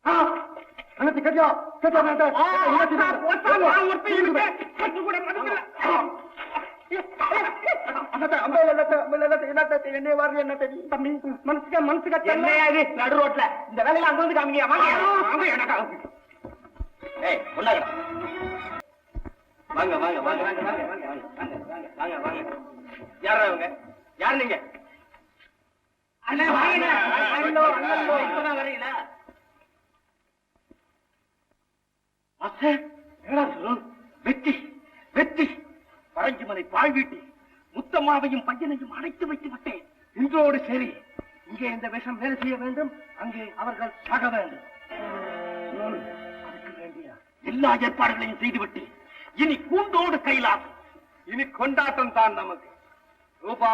அண்ணாச்சி கட்டியா கட்டியா என்ன வாரு என்ன தம்பி மனசுக்கு நடு ரோட்ல இந்த வேலையில அங்க வந்து காமிங்க வாங்க வாங்க வாங்க வாங்க வாங்க வாங்க வாங்க வாங்க வாங்க யாரா அவங்க யார் நீங்க வரீங்களா வெற்றி வெற்றி பரங்கிமலை பாழ்வீட்டி முத்தம்மாவையும் பையனையும் அடைத்து வைத்து விட்டேன். இன்றோடு சரி, இங்கே இந்த விஷம் வேலை செய்ய வேண்டும், அங்கே அவர்கள் சாக வேண்டும். அதுக்கு வேண்டிய எல்லா ஏற்பாடுகளையும் செய்துவிட்டு இனி கூண்டோடு கைலாசம், இனி கொண்டாட்டம் தான் நமக்கு. ரூபா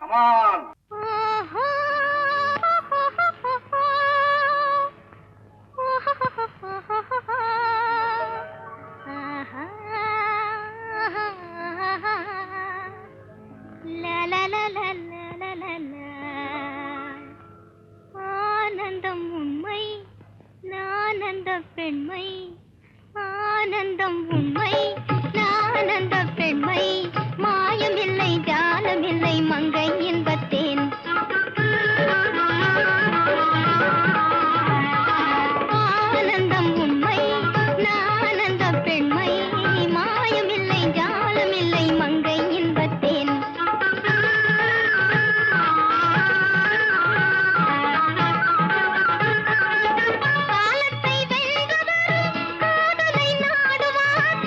கமான். ஆனந்தம் உண்மை, நானந்த பெண்மை. ஆனந்தம் உண்மை, நானந்த பெண்மை. மாயமில்லை, ஜாலமில்லை, மங்கை இன்பத்தேன். ஆனந்தம் உண்மை, நானந்த பெண்மை. மாயமில்லை, ஜாலமில்லை, மங்கை இன்பத்தேன். காலத்தை வென்றவர் காதலை நாடுவார்.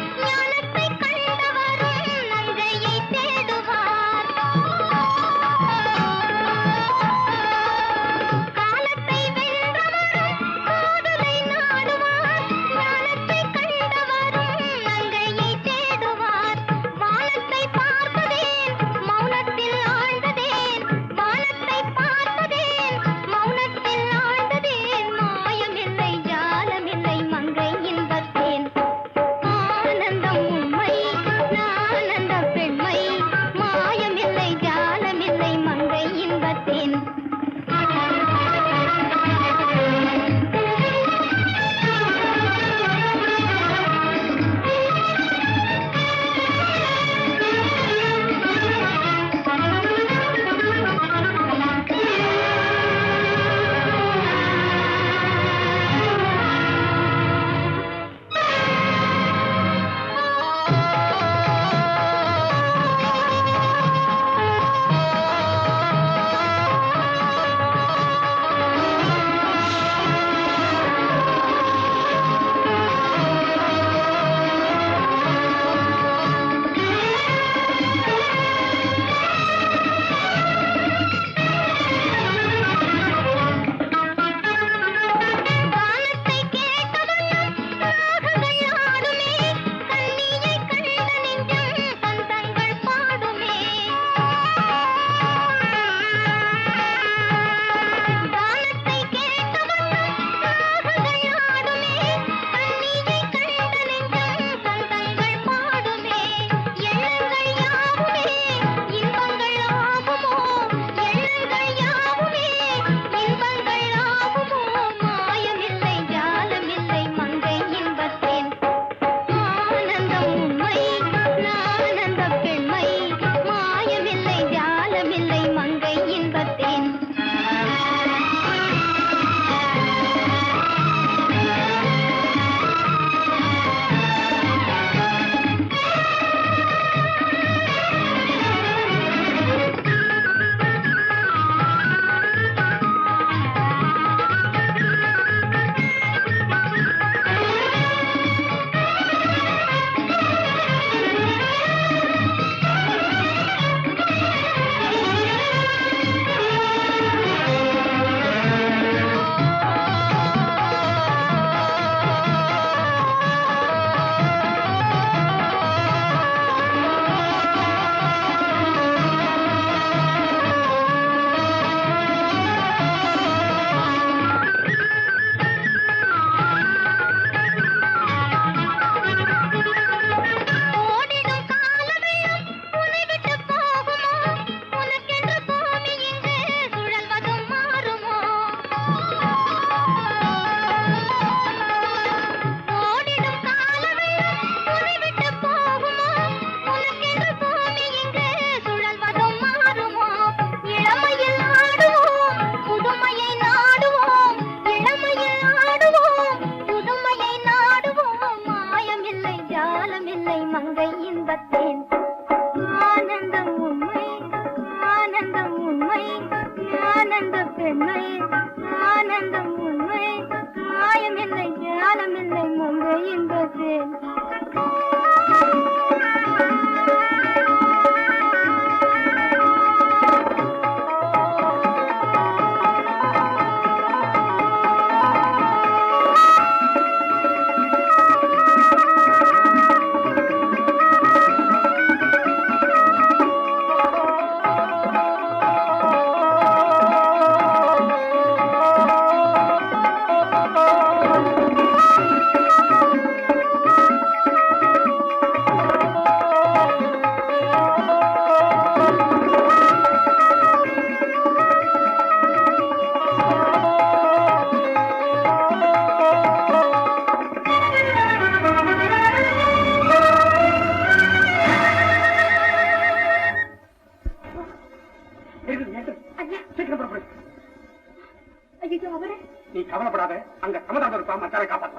ஐயோ அவரே நீ கவலைப்படாத, அங்க சமதாபம் இருப்பா, மச்சாரை காப்பாற்ற.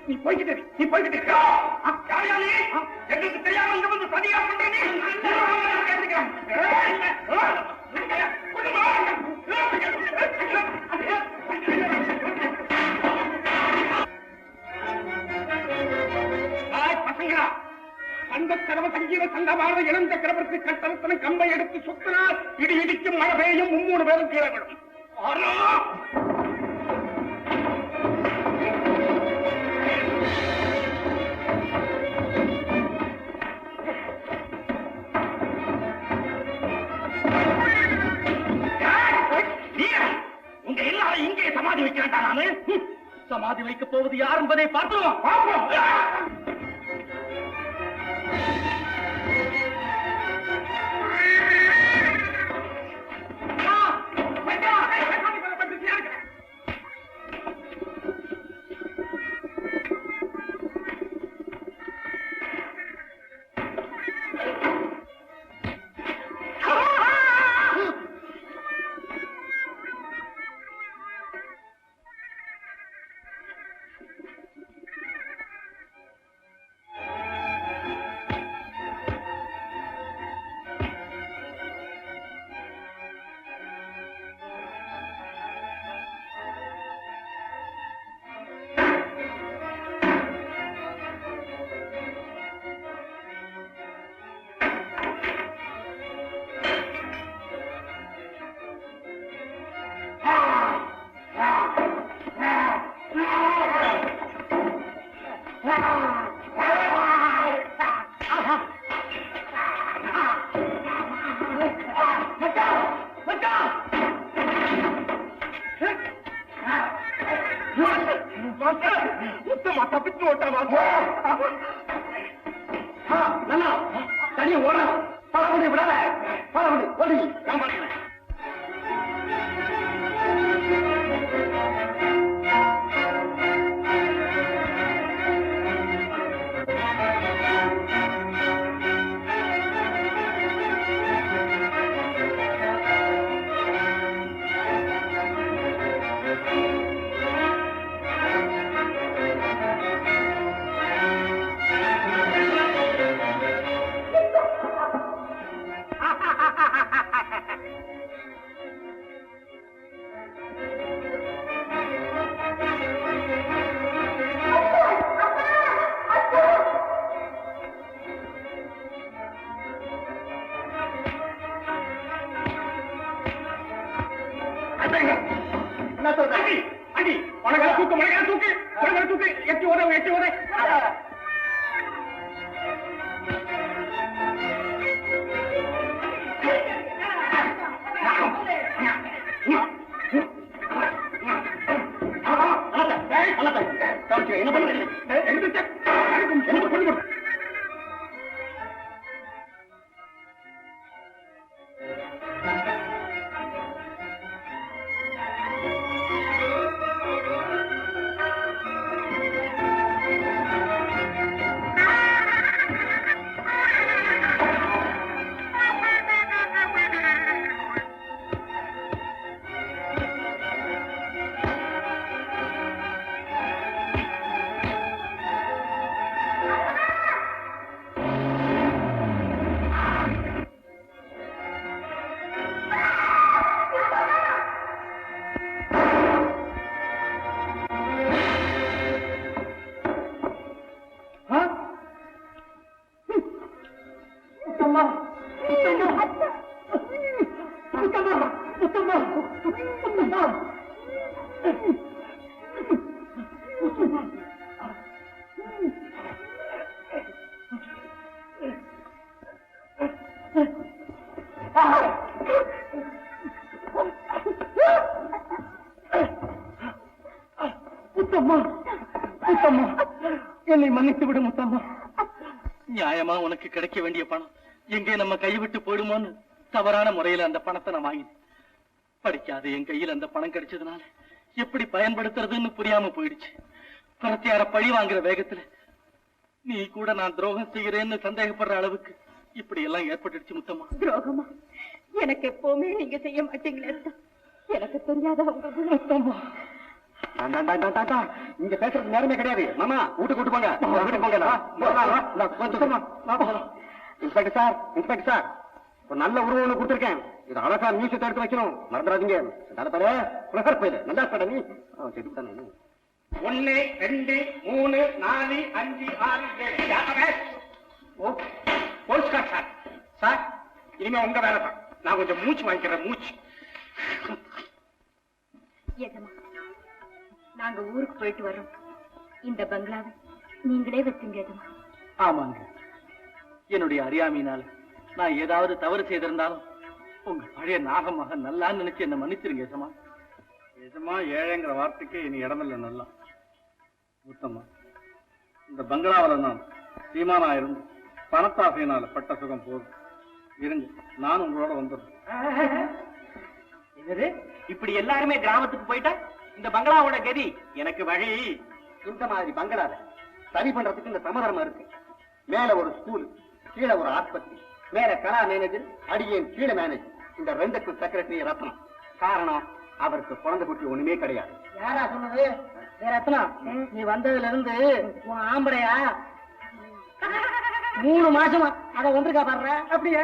நீ போய்கிட்டே எங்களுக்கு தெரியாம இங்க வந்து பதியா பண்றீங்க. பசங்களா, அந்த கதவ சங்கீத சங்கமான இழந்த கிழவருக்கு கட்டணத்தனை கம்பை எடுத்து சுத்தினால் இடி இடிக்கும் மழை பெய்யும், 3 பேரும் கீழே விடும். உங்க எல்லாரும் இங்கே சமாதி வைக்கிறேன்டா நானு. சமாதி வைக்கப் போவது யார் என்பதை பார்த்துருவோம். முத்தமா தப்பிச்சு ஓட்டாமா நல்லா தனியா ஓட பழகுடி விடாத பழகுடி ஓடி நான் பார்க்கிறேன். என்ன சொல்ற? அடி அடி உனக்கு தூக்கு, மழைக்கால தூக்கு, உனக்கு தூக்கு, எட்டி உதவு, எட்டி உதவு. என்ன பண்ணுறேன்? முத்தம்மா, முத்தம்மா, என்னை மன்னித்து விடு முத்தம்மா. நியாயமா உனக்கு கிடைக்க வேண்டிய பணம் எங்கே நம்ம கைவிட்டு போயிடுமோன்னு தவறான முறையில அந்த பணத்தை நான் வாங்கினேன். படிக்காத என் கையில் அந்த பணம் கிடைச்சதுனால எப்படி பயன்படுத்துறதுன்னு புரியாம போயிடுச்சு. பிரத்தியார பழி வாங்குற வேகத்துல நீ கூட நான் துரோகம் செய்கிறேன்னு சந்தேகப்படுற அளவுக்கு இப்படி எல்லாம் ஏற்பட்டுடுச்சு முத்தம்மா. துரோகமா? எனக்கு எப்பவுமே நீங்க செய்ய மாட்டீங்களே. எனக்கு தெரியாத உங்க குணம். முத்தம்மா, இங்க பேசுறது நேரமே கிடையாது. மாமா வீட்டுக்கு கூட்டு போங்க. வீட்டுக்கு போங்க. இன்ஸ்பெக்டர் சார், இன்ஸ்பெக்டர் சார், ஒரு நல்ல உருவம் ஒண்ணு கொடுத்துருக்கேன். இது அழகா மியூசியத்தை எடுத்து வைக்கணும், மறந்துடாதீங்க. நல்லா இருப்பா நீ. செட்டு 1 2 3 4 5 6 7 போலீஸ்கார் சார். சார், இனிமே உங்க வேலை தான். நான் கொஞ்சம் மூச்சு வாங்கிக்கிறேன். மூச்சு. எஜமா, நாங்க ஊருக்கு போயிட்டு வரோம். இந்த பங்களாவை நீங்களே வச்சுங்க எஜமா. ஆமாங்க, என்னுடைய அறியாமையினால நான் ஏதாவது தவறு செய்திருந்தாலும் உங்க பழைய நாகமாக நல்லா நினைச்சு என்ன மன்னிச்சிருங்க எஜமா. எஜமா ஏழைங்கிற வார்த்தைக்கு இனி இடமில்லை. நல்லா முத்தம்மா, இந்த பங்களாவில் நான் சீமானா இருந்து பணத்தாசையினால பட்ட சுகம் போதும். இருங்க, நான் உங்களோட வந்துடுறேன். இப்படி எல்லாருமே கிராமத்துக்கு போயிட்டா இந்த பங்களாவோட கதி எனக்கு வழி. இந்த மாதிரி பங்களாவை சரி பண்றதுக்கு இந்த சமதர்மம் இருக்கு. மேல ஒரு ஸ்கூல், கீழே ஒரு ஆஸ்பத்திரி, மேல கலா மேனேஜர், அடியேன் கீழே மேனேஜர். இந்த 2க்கு செக்ரட்டரி ரத்னம். காரணம், அவருக்கு குழந்தை குட்டி ஒண்ணுமே கிடையாது. யாரா சொன்னது? ரத்னம், நீ வந்ததுல இருந்து உன் ஆம்படையா 3 மாசமா அத வந்திருக்கா பாடுற. அப்படியா?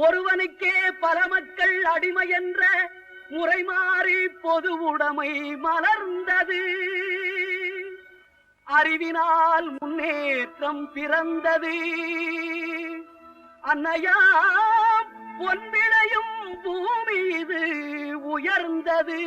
ஒருவனுக்கே பல மக்கள் அடிமை என்ற முறை மாறி பொது உடைமை மலர்ந்தது. அறிவினால் முன்னேற்றம் பிறந்தது. அன்னையாம் பொன்விளையும் பூமி இது உயர்ந்தது.